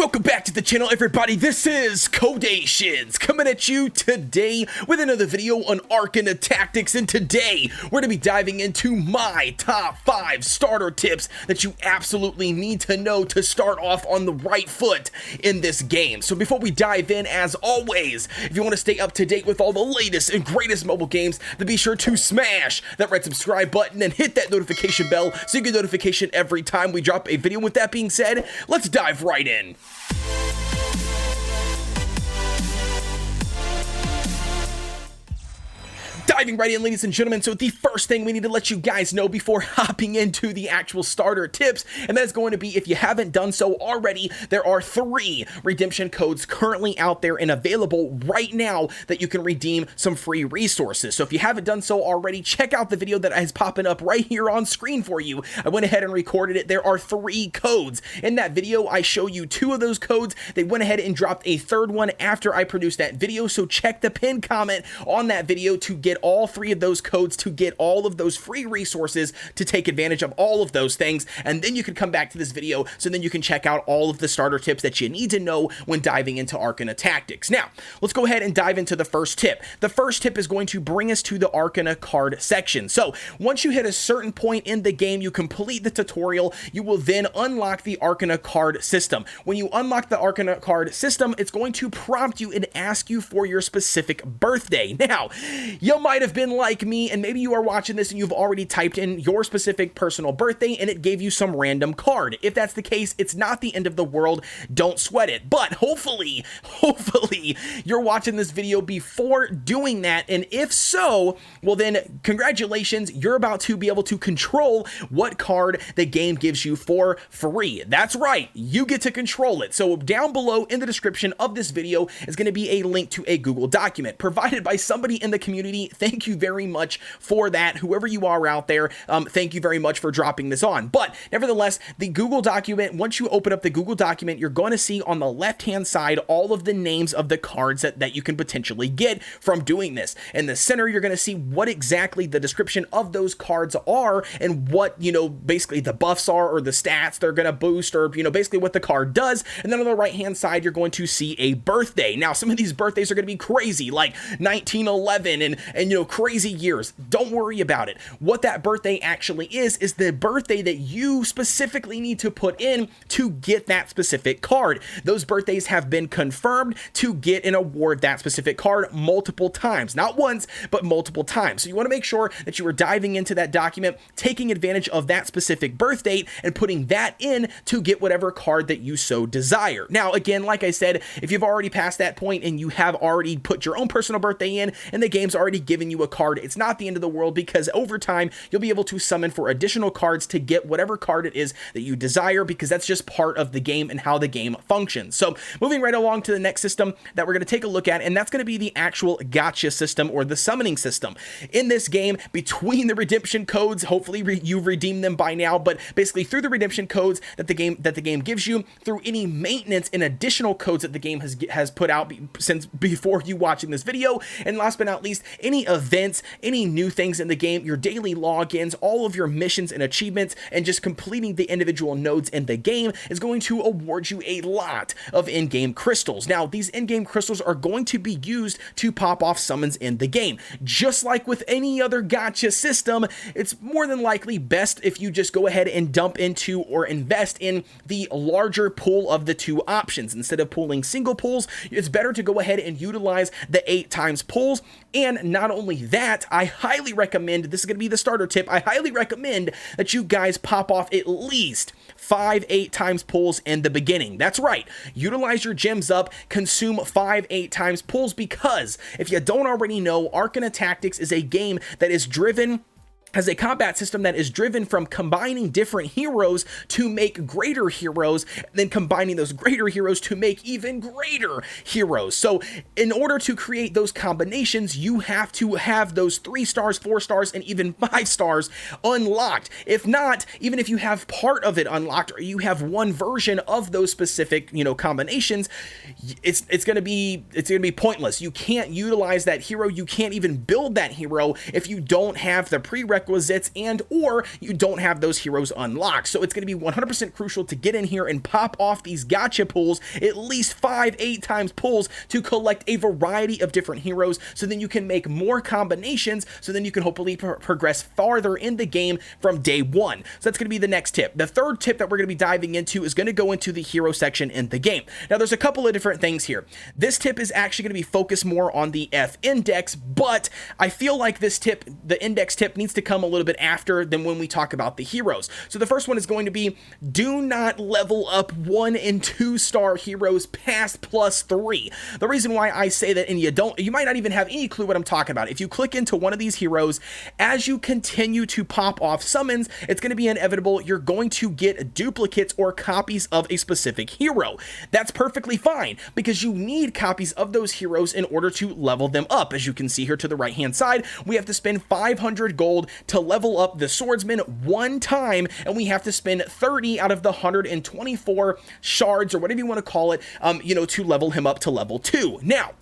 Welcome back to the channel, everybody. This is Kodeations coming at you today with another video on Arcana Tactics, and today we're going to be diving into my top 5 starter tips that you absolutely need to know to start off on the right foot in this game. So before we dive in, as always, if you want to stay up to date with all the latest and greatest mobile games, then be sure to smash that red subscribe button and hit that notification bell so you get notification every time we drop a video. With that being said, let's dive right in. Diving right in, ladies and gentlemen, so the first thing we need to let you guys know before hopping into the actual starter tips, and that's going to be, if you haven't done so already, there are 3 redemption codes currently out there and available right now that you can redeem some free resources. So if you haven't done so already, check out the video that is popping up right here on screen for you. I went ahead and recorded it. There are 3 codes. In that video, I show you 2 of those codes. They went ahead and dropped a 3rd one after I produced that video, so check the pinned comment on that video to get all 3 of those codes, to get all of those free resources, to take advantage of all of those things, and then you can come back to this video so then you can check out all of the starter tips that you need to know when diving into Arcana Tactics. Now, let's go ahead and dive into the first tip. The first tip is going to bring us to the Arcana card section. So once you hit a certain point in the game, you complete the tutorial, you will then unlock the Arcana card system. When you unlock the Arcana card system, it's going to prompt you and ask you for your specific birthday. Now, you might have been like me, and maybe you are watching this and you've already typed in your specific personal birthday and it gave you some random card. If that's the case, it's not the end of the world. Don't sweat it. But hopefully you're watching this video before doing that, and if so, well then congratulations, you're about to be able to control what card the game gives you for free. That's right, you get to control it. So down below in the description of this video is going to be a link to a Google document provided by somebody in the community. Thank you very much for that. Whoever you are out there, thank you very much for dropping this on. But nevertheless, the Google document, once you open up the Google document, you're going to see on the left-hand side all of the names of the cards that you can potentially get from doing this. In the center, you're going to see what exactly the description of those cards are and what, basically the buffs are or the stats they're going to boost, or, basically what the card does. And then on the right-hand side, you're going to see a birthday. Now, some of these birthdays are going to be crazy, like 1911 and crazy years. Don't worry about it. What that birthday actually is the birthday that you specifically need to put in to get that specific card. Those birthdays have been confirmed to get and award that specific card multiple times. Not once, but multiple times. So you want to make sure that you are diving into that document, taking advantage of that specific birth date, and putting that in to get whatever card that you so desire. Now, again, like I said, if you've already passed that point and you have already put your own personal birthday in and the game's already given you a card, it's not the end of the world, because over time you'll be able to summon for additional cards to get whatever card it is that you desire, because that's just part of the game and how the game functions. So moving right along to the next system that we're going to take a look at, and that's going to be the actual gacha system, or the summoning system. In this game, between the redemption codes, hopefully you've redeemed them by now, but basically through the redemption codes that the game gives you, through any maintenance and additional codes that the game has put out since before you watching this video, and last but not least, any events, any new things in the game, your daily logins, all of your missions and achievements, and just completing the individual nodes in the game is going to award you a lot of in-game crystals. Now, these in-game crystals are going to be used to pop off summons in the game. Just like with any other gacha system, it's more than likely best if you just go ahead and dump into or invest in the larger pool of the 2 options. Instead of pooling single pools, it's better to go ahead and utilize the 8 times pools. And not only that, I highly recommend, this is going to be the starter tip, I highly recommend that you guys pop off at least 5 8 times pulls in the beginning. That's right, utilize your gems up, consume 5 8 times pulls, because if you don't already know, Arcana Tactics is a game that is driven, has a combat system that is driven from combining different heroes to make greater heroes, and then combining those greater heroes to make even greater heroes. So in order to create those combinations, you have to have those 3 stars, 4 stars, and even 5 stars unlocked. If not, even if you have part of it unlocked, or you have one version of those specific, combinations, it's going to be pointless. You can't utilize that hero. You can't even build that hero if you don't have the prerequisites prerequisites and or you don't have those heroes unlocked. So it's going to be 100% crucial to get in here and pop off these gacha pulls, at least 5-8 times pulls, to collect a variety of different heroes, so then you can make more combinations, so then you can hopefully progress farther in the game from day one. So that's going to be the next tip. The third tip that we're going to be diving into is going to go into the hero section in the game. Now there's a couple of different things here. This tip is actually going to be focused more on the F index, but I feel like this tip, the index tip, needs to come a little bit after than when we talk about the heroes. So the first one is going to be, do not level up 1 and 2 star heroes past +3. The reason why I say that, and you might not even have any clue what I'm talking about. If you click into one of these heroes, as you continue to pop off summons, it's going to be inevitable you're going to get duplicates or copies of a specific hero. That's perfectly fine, because you need copies of those heroes in order to level them up. As you can see here to the right hand side, we have to spend 500 gold to level up the swordsman one time, and we have to spend 30 out of the 124 shards, or whatever you want to call it, to level him up to level 2. Now,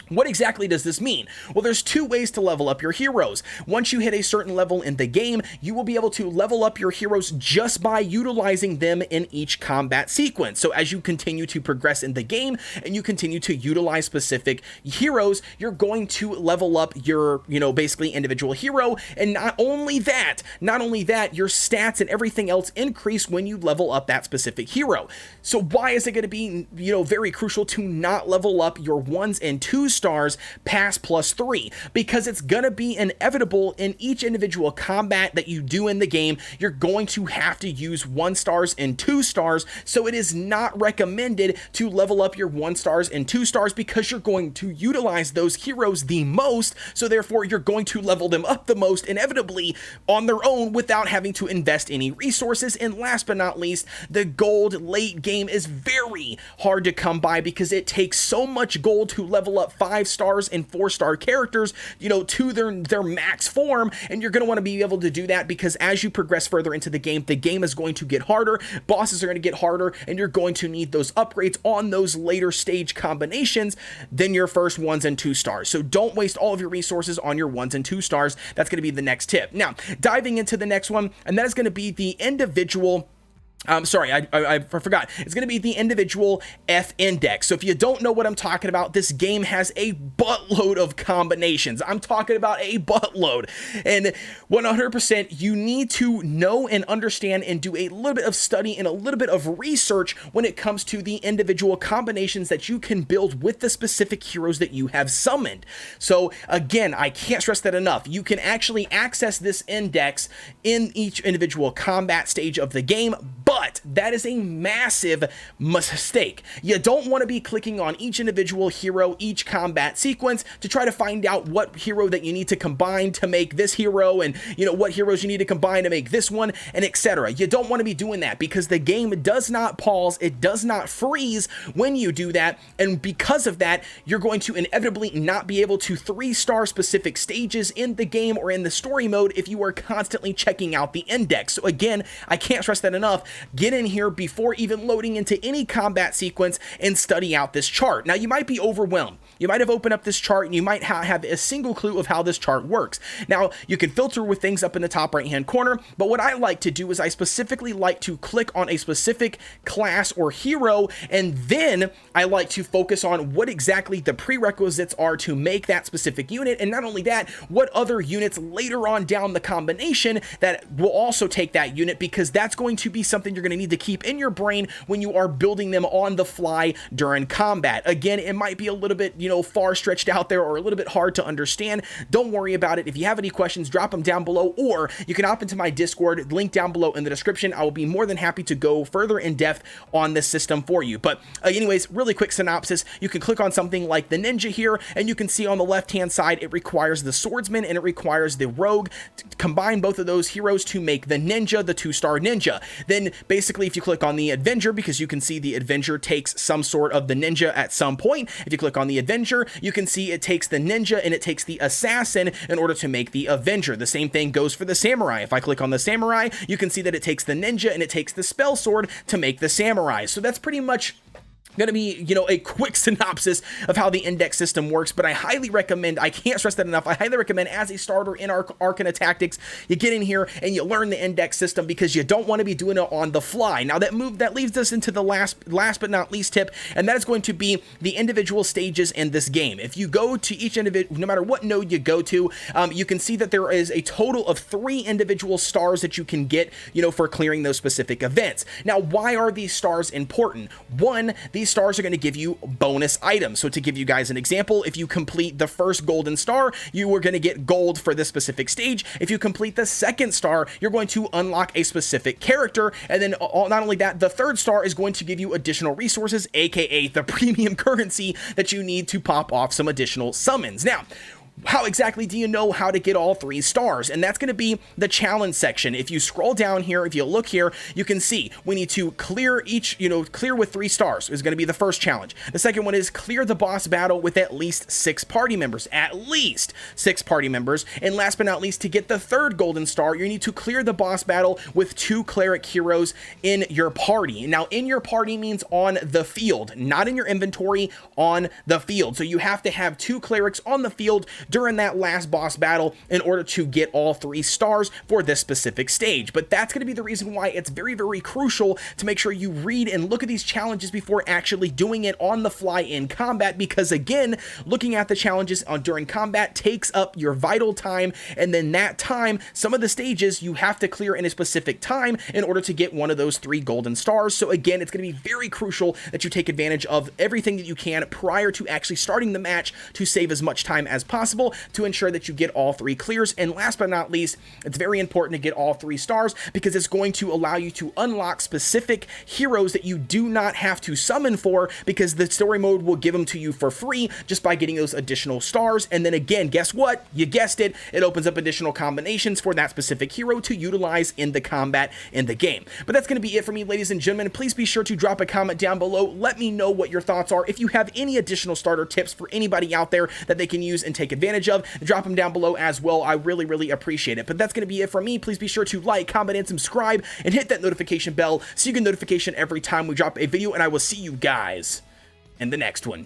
what exactly does this mean? Well, there's 2 ways to level up your heroes. Once you hit a certain level in the game, you will be able to level up your heroes just by utilizing them in each combat sequence. So as you continue to progress in the game and you continue to utilize specific heroes, you're going to level up your, basically individual hero. And not only that, your stats and everything else increase when you level up that specific hero. So why is it going to be, very crucial to not level up your 1s and 2s stars past +3? Because it's gonna be inevitable in each individual combat that you do in the game, you're going to have to use 1 stars and 2 stars. So it is not recommended to level up your 1 stars and 2 stars, because you're going to utilize those heroes the most. So therefore you're going to level them up the most inevitably on their own without having to invest any resources. And last but not least, the gold late game is very hard to come by, because it takes so much gold to level up 5 stars and 4-star characters, to their max form. And you're going to want to be able to do that, because as you progress further into the game is going to get harder, bosses are going to get harder, and you're going to need those upgrades on those later stage combinations than your first 1s and 2 stars. So don't waste all of your resources on your 1s and 2 stars. That's going to be the next tip. Now, diving into the next one, and that is going to be the individual I forgot. It's going to be the individual F index. So if you don't know what I'm talking about, this game has a buttload of combinations. I'm talking about a buttload. And 100% you need to know and understand and do a little bit of study and a little bit of research when it comes to the individual combinations that you can build with the specific heroes that you have summoned. So again, I can't stress that enough. You can actually access this index in each individual combat stage of the game, but that is a massive mistake. You don't want to be clicking on each individual hero, each combat sequence, to try to find out what hero that you need to combine to make this hero, and what heroes you need to combine to make this one, and etc. You don't want to be doing that, because the game does not pause, it does not freeze when you do that, and because of that, you're going to inevitably not be able to 3-star specific stages in the game or in the story mode if you are constantly checking out the index. So again, I can't stress that enough. Get in here before even loading into any combat sequence and study out this chart. Now, you might be overwhelmed. You might have opened up this chart and you might have a single clue of how this chart works. Now, you can filter with things up in the top right hand corner, but what I like to do is I specifically like to click on a specific class or hero, and then I like to focus on what exactly the prerequisites are to make that specific unit, and not only that, what other units later on down the combination that will also take that unit, because that's going to be something you're going to need to keep in your brain when you are building them on the fly during combat. Again, it might be a little bit, far stretched out there or a little bit hard to understand. Don't worry about it. If you have any questions, drop them down below, or you can hop into my Discord, link down below in the description. I will be more than happy to go further in depth on this system for you. But anyways, really quick synopsis. You can click on something like the ninja here, and you can see on the left hand side, it requires the swordsman and it requires the rogue. Combine both of those heroes to make the ninja, the 2-star ninja. Then basically, if you click on the Avenger, because you can see the Avenger takes some sort of the ninja at some point. If you click on the Avenger, you can see it takes the ninja and it takes the assassin in order to make the Avenger. The same thing goes for the samurai. If I click on the samurai, you can see that it takes the ninja and it takes the spell sword to make the samurai. So that's pretty much going to be, you know, a quick synopsis of how the index system works, but I highly recommend, I can't stress that enough, I highly recommend as a starter in Arcana Tactics, you get in here and you learn the index system, because you don't want to be doing it on the fly. Now that leads us into the last but not least tip, and that is going to be the individual stages in this game. If you go to each individual, no matter what node you go to, you can see that there is a total of 3 individual stars that you can get, you know, for clearing those specific events. Now, why are these stars important? One, these stars are going to give you bonus items. So to give you guys an example, if you complete the first golden star, you are going to get gold for this specific stage. If you complete the second star, you're going to unlock a specific character. And then not only that, the third star is going to give you additional resources, aka the premium currency that you need to pop off some additional summons. Now, how exactly do you know how to get all 3 stars? And that's going to be the challenge section. If you scroll down here, if you look here, you can see we need to clear clear with 3 stars is going to be the first challenge. The second one is clear the boss battle with at least 6 party members, And last but not least, to get the third golden star, you need to clear the boss battle with 2 cleric heroes in your party. Now, in your party means on the field, not in your inventory, on the field. So you have to have 2 clerics on the field during that last boss battle in order to get all 3 stars for this specific stage. But that's going to be the reason why it's very, very crucial to make sure you read and look at these challenges before actually doing it on the fly in combat, because again, looking at the challenges during combat takes up your vital time, and then that time, some of the stages you have to clear in a specific time in order to get one of those 3 golden stars. So again, it's going to be very crucial that you take advantage of everything that you can prior to actually starting the match to save as much time as possible to ensure that you get all 3 clears. And last but not least, it's very important to get all 3 stars, because it's going to allow you to unlock specific heroes that you do not have to summon for, because the story mode will give them to you for free just by getting those additional stars. And then again, guess what? You guessed it, it opens up additional combinations for that specific hero to utilize in the combat in the game. But that's going to be it for me, ladies and gentlemen. Please be sure to drop a comment down below. Let me know what your thoughts are. If you have any additional starter tips for anybody out there that they can use and take advantage of, drop them down below as well. I really, really appreciate it. But that's going to be it for me. Please be sure to like, comment, and subscribe, and hit that notification bell so you get notification every time we drop a video, and I will see you guys in the next one.